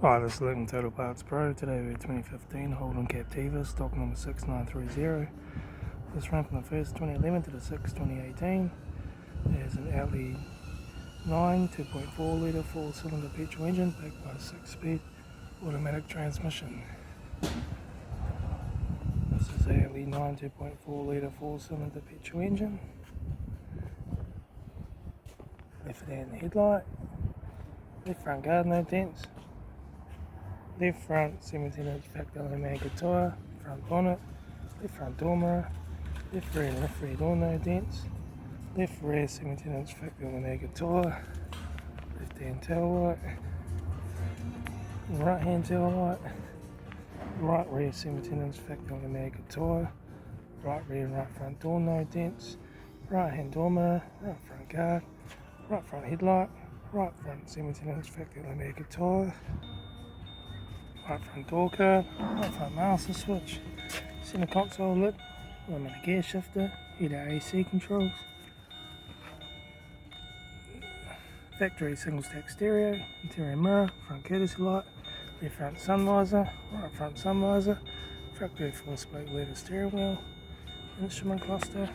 Hi, this is Litre Total Parts Pro. Today we have 2015 Holden Captiva, stock number 6930. This ran from the 1st 2011 to the 6th 2018. There's an outlet 9 2.4 litre 4-cylinder petrol engine backed by a 6-speed automatic transmission. This is a outlet 9 2.4 litre 4-cylinder petrol engine. Left hand headlight, left front guard no dents, left front 17-inch factory automatic tyre, front bonnet, left front door mirror, left rear door no dents, left rear 17-inch factory automatic tyre, left hand taillight, right hand taillight, right rear 17-inch factory automatic tyre, right rear and right front door no dents, right hand door mirror, right front guard, right front headlight, right front 17-inch factory automatic tyre, right front door card, right front master switch, centre console lid, automatic gear shifter, heater AC controls, factory single stack stereo, interior mirror, front courtesy light, rear front sun visor, right front sun visor, factory 4-spoke leather steering wheel, instrument cluster,